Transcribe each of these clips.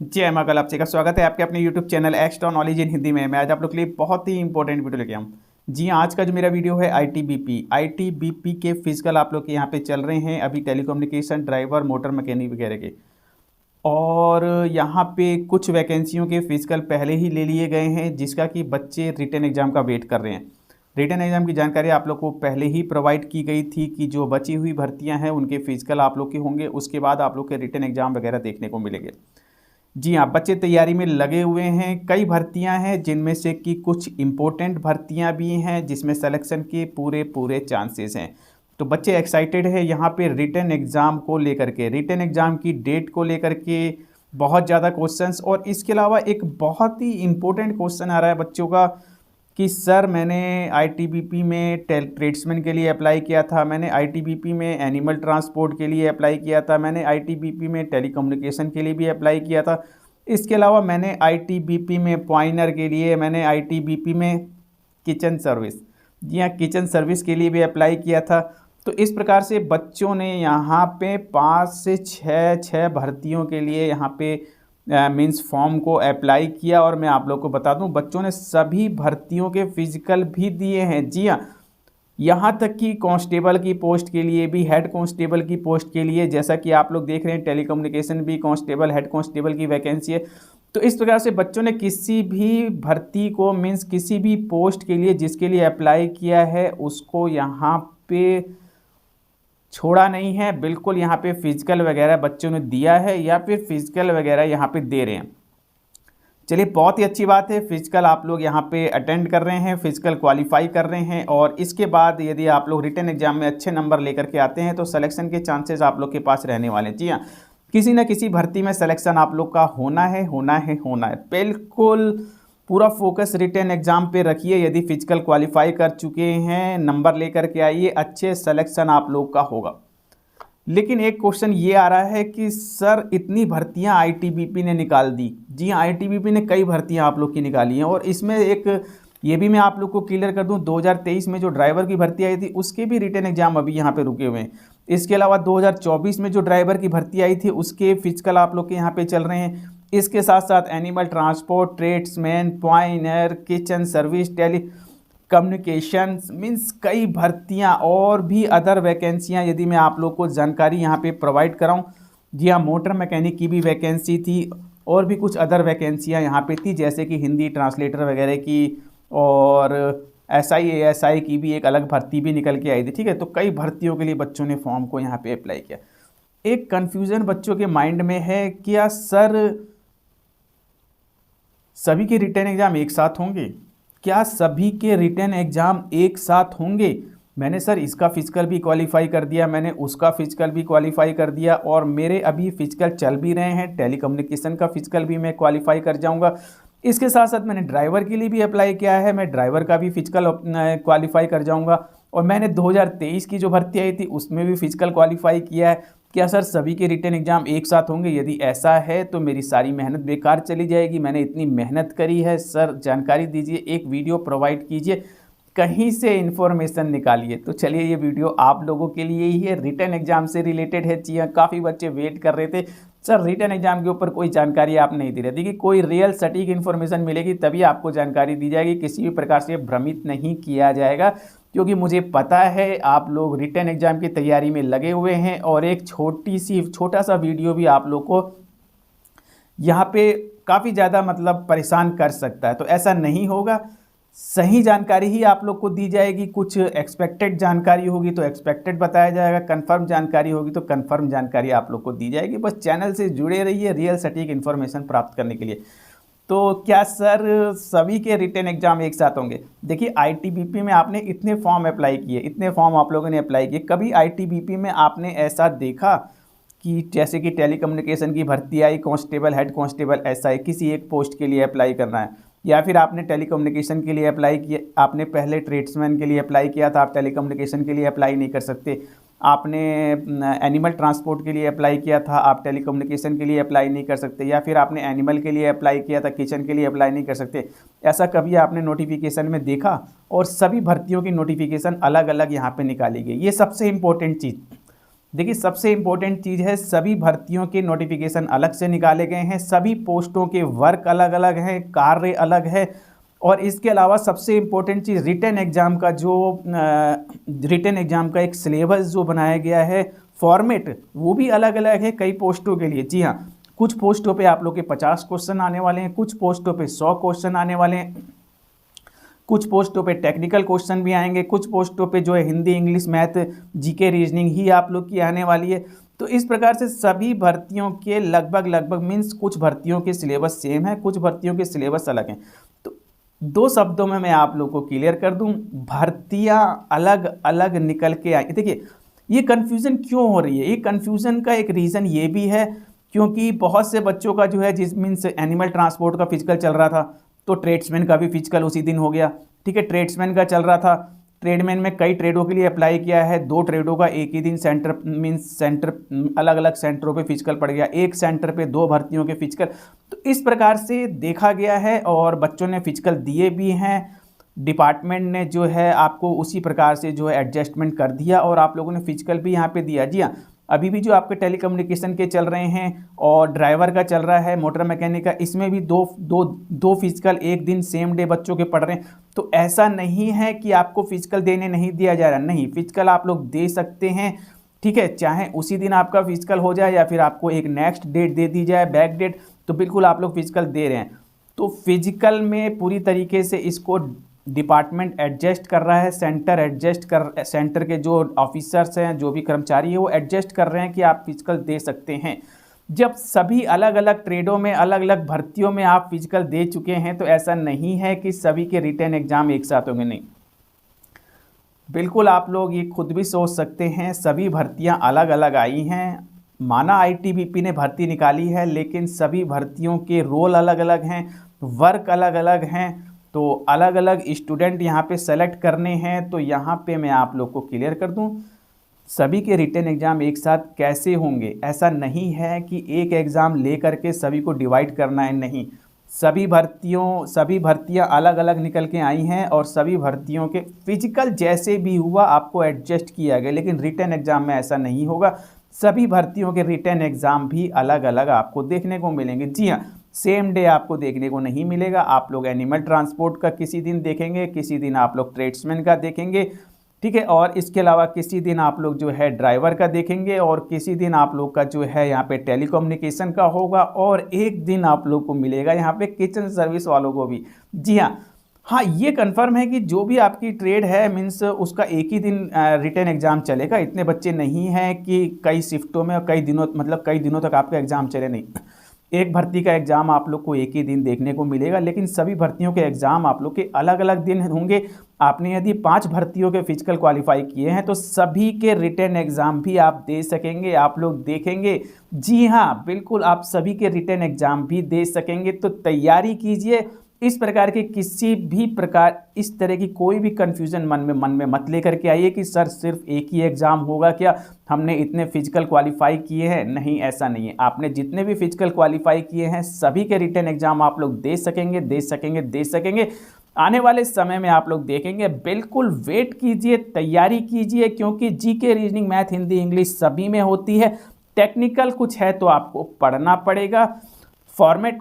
जी एमा कल आपसे का स्वागत है आपके अपने YouTube channel extra knowledge in Hindi में। मैं आज आप लोग के लिए बहुत ही इंपॉर्टेंट वीडियो लेके आऊँ। जी हाँ, आज का जो मेरा वीडियो है आईटीबीपी के फिजिकल आप लोग के यहाँ पे चल रहे हैं अभी टेलीकम्युनिकेशन ड्राइवर मोटर मैकेनिक वगैरह के। और यहाँ पे कुछ वैकेंसियों के फिजिकल पहले ही ले लिए गए हैं जिसका कि बच्चे रिटन एग्जाम का वेट कर रहे हैं। रिटन एग्जाम की जानकारी आप लोग को पहले ही प्रोवाइड की गई थी कि जो बची हुई भर्तियाँ हैं उनके फिजिकल आप लोग के होंगे, उसके बाद आप लोग के रिटन एग्जाम वगैरह देखने को मिलेंगे। जी हाँ, बच्चे तैयारी में लगे हुए हैं। कई भर्तियां हैं जिनमें से कि कुछ इम्पोर्टेंट भर्तियां भी हैं जिसमें सिलेक्शन के पूरे पूरे चांसेस हैं। तो बच्चे एक्साइटेड है यहाँ पे रिटन एग्ज़ाम को लेकर के, रिटन एग्ज़ाम की डेट को लेकर के बहुत ज़्यादा क्वेश्चंस। और इसके अलावा एक बहुत ही इम्पोर्टेंट क्वेश्चन आ रहा है बच्चों का कि सर मैंने आईटीबीपी में ट्रेड्समैन के लिए अप्लाई किया था, मैंने आईटीबीपी में एनिमल ट्रांसपोर्ट के लिए अप्लाई किया था, मैंने आईटीबीपी में टेलीकम्युनिकेशन के लिए भी अप्लाई किया था, इसके अलावा मैंने आईटीबीपी में पॉइनर के लिए, मैंने आईटीबीपी में किचन सर्विस, जी हाँ किचन सर्विस के लिए भी अप्लाई किया था। तो इस प्रकार से बच्चों ने यहाँ पे 5 से 6 भर्तियों के लिए यहाँ पे मीन्स फॉर्म को अप्लाई किया। और मैं आप लोग को बता दूं बच्चों ने सभी भर्तियों के फिजिकल भी दिए हैं। जी हाँ, यहाँ तक कि कांस्टेबल की पोस्ट के लिए भी, हेड कांस्टेबल की पोस्ट के लिए, जैसा कि आप लोग देख रहे हैं टेलीकम्युनिकेशन भी कांस्टेबल हेड कांस्टेबल की वैकेंसी है। तो इस प्रकार से बच्चों ने किसी भी भर्ती को मीन्स किसी भी पोस्ट के लिए जिसके लिए अप्लाई किया है उसको यहाँ पे छोड़ा नहीं है। बिल्कुल यहाँ पे फिजिकल वगैरह बच्चों ने दिया है या फिर फिजिकल वगैरह यहाँ पे दे रहे हैं। चलिए बहुत ही अच्छी बात है, फिजिकल आप लोग यहाँ पे अटेंड कर रहे हैं, फिजिकल क्वालिफाई कर रहे हैं। और इसके बाद यदि आप लोग रिटन एग्जाम में अच्छे नंबर लेकर के आते हैं तो सिलेक्शन के चांसेस आप लोग के पास रहने वाले हैं। जी हाँ, किसी न किसी भर्ती में सिलेक्शन आप लोग का होना है, होना है, होना है। बिल्कुल पूरा फोकस रिटन एग्जाम पे रखिए। यदि फिजिकल क्वालिफाई कर चुके हैं, नंबर लेकर के आइए, अच्छे सिलेक्शन आप लोग का होगा। लेकिन एक क्वेश्चन ये आ रहा है कि सर इतनी भर्तियां आईटीबीपी ने निकाल दी। जी हाँ, आईटीबीपी ने कई भर्तियां आप लोग की निकाली हैं। और इसमें एक ये भी मैं आप लोग को क्लियर कर दूं, 2023 में जो ड्राइवर की भर्ती आई थी उसके भी रिटन एग्जाम अभी यहाँ पे रुके हुए हैं। इसके अलावा 2024 में जो ड्राइवर की भर्ती आई थी उसके फिजिकल आप लोग के यहाँ पे चल रहे हैं। इसके साथ साथ animal transport, tradesman, pioneer, kitchen service, telecommunication means कई भर्तियां और भी अदर वैकेंसियां यदि मैं आप लोग को जानकारी यहाँ पे प्रोवाइड कराऊं। जी हाँ, मोटर मैकेनिक की भी वैकेंसी थी और भी कुछ अदर वैकेंसियां यहाँ पे थी जैसे कि हिंदी ट्रांसलेटर वगैरह की, और एसआई एएसआई की भी एक अलग भर्ती भी निकल के आई थी। ठीक है, तो कई भर्तियों के लिए बच्चों ने फॉर्म को यहाँ पे अप्लाई किया। एक कन्फ्यूज़न बच्चों के माइंड में है, क्या सर सभी के रिटन एग्ज़ाम एक साथ होंगे? क्या सभी के रिटन एग्ज़ाम एक साथ होंगे? मैंने सर इसका फिजिकल भी क्वालिफाई कर दिया, मैंने उसका फिजिकल भी क्वालिफाई कर दिया, और मेरे अभी फिजिकल चल भी रहे हैं, टेलीकम्युनिकेशन का फिजिकल भी मैं क्वालिफाई कर जाऊंगा। इसके साथ साथ मैंने ड्राइवर के लिए भी अप्लाई किया है, मैं ड्राइवर का भी फिजिकल क्वालिफाई कर जाऊंगा। और मैंने 2023 की जो भर्ती आई थी उसमें भी फिजिकल क्वालिफाई किया है। क्या सर सभी के रिटन एग्जाम एक साथ होंगे? यदि ऐसा है तो मेरी सारी मेहनत बेकार चली जाएगी। मैंने इतनी मेहनत करी है, सर जानकारी दीजिए, एक वीडियो प्रोवाइड कीजिए, कहीं से इन्फॉर्मेशन निकालिए। तो चलिए ये वीडियो आप लोगों के लिए ही है, रिटन एग्जाम से रिलेटेड है। जी हाँ, काफ़ी बच्चे वेट कर रहे थे सर रिटन एग्जाम के ऊपर कोई जानकारी आप नहीं दे रहे। देखिए कोई रियल सटीक इन्फॉर्मेशन मिलेगी तभी आपको जानकारी दी जाएगी, किसी भी प्रकार से भ्रमित नहीं किया जाएगा, क्योंकि मुझे पता है आप लोग रिटन एग्जाम की तैयारी में लगे हुए हैं। और एक छोटा सा वीडियो भी आप लोग को यहाँ पे काफ़ी ज़्यादा मतलब परेशान कर सकता है, तो ऐसा नहीं होगा। सही जानकारी ही आप लोग को दी जाएगी। कुछ एक्सपेक्टेड जानकारी होगी तो एक्सपेक्टेड बताया जाएगा, कंफर्म जानकारी होगी तो कंफर्म जानकारी आप लोग को दी जाएगी। बस चैनल से जुड़े रहिए रियल सटीक इन्फॉर्मेशन प्राप्त करने के लिए। तो क्या सर सभी के रिटन एग्जाम एक साथ होंगे? देखिए आईटीबीपी में आपने इतने फॉर्म अप्लाई किए, इतने फॉर्म आप लोगों ने अप्लाई किए, कभी आईटीबीपी में आपने ऐसा देखा कि जैसे कि टेलीकम्युनिकेशन की भर्ती आई, कांस्टेबल, हेड कांस्टेबल, एसआई, किसी एक पोस्ट के लिए अप्लाई करना है, या फिर आपने टेलीकम्युनिकेशन के लिए अप्लाई किया, आपने पहले ट्रेड्समैन के लिए अप्लाई किया था, आप टेलीकम्युनिकेशन के लिए अप्लाई नहीं कर सकते, आपने एनिमल ट्रांसपोर्ट के लिए अप्लाई किया था, आप टेलीकम्युनिकेशन के लिए अप्लाई नहीं कर सकते, या फिर आपने एनिमल के लिए अप्लाई किया था, किचन के लिए अप्लाई नहीं कर सकते। ऐसा कभी आपने नोटिफिकेशन में देखा? और सभी भर्तियों की नोटिफिकेशन अलग अलग यहाँ पे निकाली गई। ये सबसे इम्पोर्टेंट चीज़, देखिए सबसे इंपॉर्टेंट चीज़ है, सभी भर्तियों के नोटिफिकेशन अलग से निकाले गए हैं, सभी पोस्टों के वर्क अलग अलग हैं, कार्य अलग है। और इसके अलावा सबसे इम्पोर्टेंट चीज़ रिटन एग्ज़ाम का एक सिलेबस जो बनाया गया है, फॉर्मेट वो भी अलग अलग है कई पोस्टों के लिए। जी हाँ, कुछ पोस्टों पे आप लोग के 50 क्वेश्चन आने वाले हैं, कुछ पोस्टों पे 100 क्वेश्चन आने वाले हैं, कुछ पोस्टों पे टेक्निकल क्वेश्चन भी आएंगे, कुछ पोस्टों पे जो है Hindi, English, math, GK, reasoning ही आप लोग की आने वाली है। तो इस प्रकार से सभी भर्तियों के लगभग मीन्स कुछ भर्तियों के सिलेबस सेम है, कुछ भर्तियों के सिलेबस अलग हैं। तो दो शब्दों में मैं आप लोग को क्लियर कर दूं, भर्तियां अलग अलग निकल के आई। देखिए ये कन्फ्यूज़न क्यों हो रही है, ये कन्फ्यूज़न का एक रीज़न ये भी है क्योंकि बहुत से बच्चों का जो है जिस मीन्स एनिमल ट्रांसपोर्ट का फिजिकल चल रहा था, तो ट्रेड्समैन का भी फिजिकल उसी दिन हो गया। ठीक है, ट्रेड्समैन का चल रहा था, ट्रेडमैन में कई ट्रेडों के लिए अप्लाई किया है, 2 ट्रेडों का एक ही दिन सेंटर अलग अलग सेंटरों पे फिजिकल पड़ गया, एक सेंटर पे 2 भर्तियों के फिजिकल। तो इस प्रकार से देखा गया है और बच्चों ने फिजिकल दिए भी हैं, डिपार्टमेंट ने जो है आपको उसी प्रकार से जो है एडजस्टमेंट कर दिया और आप लोगों ने फिजिकल भी यहाँ पे दिया। जी हाँ, अभी भी जो आपके टेलीकम्युनिकेशन के चल रहे हैं और ड्राइवर का चल रहा है, मोटर मैकेनिक का, इसमें भी दो फिजिकल एक दिन सेम डे बच्चों के पढ़ रहे हैं। तो ऐसा नहीं है कि आपको फिजिकल देने नहीं दिया जा रहा, नहीं, फिजिकल आप लोग दे सकते हैं। ठीक है, चाहे उसी दिन आपका फिजिकल हो जाए या फिर आपको एक नेक्स्ट डेट दे दी जाए, बैक डेट, तो बिल्कुल आप लोग फिजिकल दे रहे हैं। तो फिजिकल में पूरी तरीके से इसको डिपार्टमेंट एडजस्ट कर रहा है, सेंटर के जो ऑफिसर्स हैं, जो भी कर्मचारी है, वो एडजस्ट कर रहे हैं कि आप फिजिकल दे सकते हैं। जब सभी अलग अलग ट्रेडों में, अलग अलग भर्तियों में आप फिजिकल दे चुके हैं तो ऐसा नहीं है कि सभी के रिटन एग्जाम एक साथ होंगे, नहीं। बिल्कुल आप लोग ये खुद भी सोच सकते हैं, सभी भर्तियां अलग अलग आई हैं। माना आईटीबीपी ने भर्ती निकाली है, लेकिन सभी भर्तियों के रोल अलग अलग हैं, वर्क अलग अलग हैं, तो अलग अलग स्टूडेंट यहाँ पे सेलेक्ट करने हैं। तो यहाँ पे मैं आप लोग को क्लियर कर दूँ, सभी के रिटन एग्ज़ाम एक साथ कैसे होंगे, ऐसा नहीं है कि एक एग्ज़ाम ले करके सभी को डिवाइड करना है, नहीं। सभी भर्तियां अलग अलग निकल के आई हैं और सभी भर्तियों के फिजिकल जैसे भी हुआ आपको एडजस्ट किया गया, लेकिन रिटन एग्ज़ाम में ऐसा नहीं होगा। सभी भर्तियों के रिटन एग्ज़ाम भी अलग अलग आपको देखने को मिलेंगे। जी हाँ, सेम डे आपको देखने को नहीं मिलेगा। आप लोग एनिमल ट्रांसपोर्ट का किसी दिन देखेंगे, किसी दिन आप लोग ट्रेड्समैन का देखेंगे, ठीक है, और इसके अलावा किसी दिन आप लोग जो है ड्राइवर का देखेंगे और किसी दिन आप लोग का जो है यहाँ पे टेलीकम्युनिकेशन का होगा और एक दिन आप लोग को मिलेगा यहाँ पे किचन सर्विस वालों को भी। जी हाँ, ये कंफर्म है कि जो भी आपकी ट्रेड है मीन्स उसका एक ही दिन रिटन एग्ज़ाम चलेगा। इतने बच्चे नहीं हैं कि कई शिफ्टों में और कई दिनों तक आपका एग्ज़ाम चले, नहीं। एक भर्ती का एग्ज़ाम आप लोग को एक ही दिन देखने को मिलेगा, लेकिन सभी भर्तियों के एग्ज़ाम आप लोग के अलग अलग दिन होंगे। आपने यदि 5 भर्तियों के फिजिकल क्वालिफाई किए हैं तो सभी के रिटन एग्ज़ाम भी आप दे सकेंगे, आप लोग देखेंगे। जी हाँ, बिल्कुल आप सभी के रिटन एग्ज़ाम भी दे सकेंगे। तो तैयारी कीजिए। इस प्रकार के किसी भी प्रकार इस तरह की कोई भी कन्फ्यूज़न मन में मत लेकर के आइए कि सर सिर्फ एक ही एग्ज़ाम होगा क्या, हमने इतने फिजिकल क्वालिफाई किए हैं। नहीं, ऐसा नहीं है। आपने जितने भी फिजिकल क्वालिफाई किए हैं सभी के रिटन एग्ज़ाम आप लोग दे सकेंगे। आने वाले समय में आप लोग देखेंगे। बिल्कुल वेट कीजिए, तैयारी कीजिए, क्योंकि GK, reasoning, math, Hindi, English सभी में होती है। टेक्निकल कुछ है तो आपको पढ़ना पड़ेगा। फॉर्मेट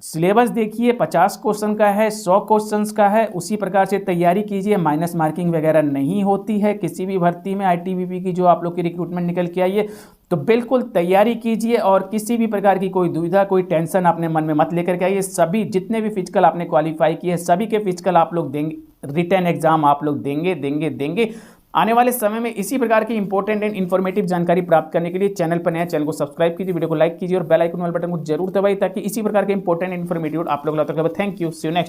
सिलेबस देखिए, 50 क्वेश्चन का है, 100 क्वेश्चंस का है, उसी प्रकार से तैयारी कीजिए। माइनस मार्किंग वगैरह नहीं होती है किसी भी भर्ती में आईटीबीपी की जो आप लोग की रिक्रूटमेंट निकल के आई है। तो बिल्कुल तैयारी कीजिए और किसी भी प्रकार की कोई दुविधा, कोई टेंशन अपने मन में मत लेकर के आइए। सभी जितने भी फिजिकल आपने क्वालिफाई किए सभी के फिजिकल आप लोग देंगे, रिटन एग्जाम आप लोग देंगे। आने वाले समय में इसी प्रकार की इंपॉर्टेंट एंड इन्फॉर्मेटिव जानकारी प्राप्त करने के लिए चैनल पर नया, चैनल को सब्सक्राइब कीजिए, वीडियो को लाइक कीजिए और बेल आइकन वाले बटन को जरूर दबाइए ताकि इसी प्रकार के इंपॉर्टेंट इन्फॉर्मेटिव आप लोग लाते। Thank you, see you next.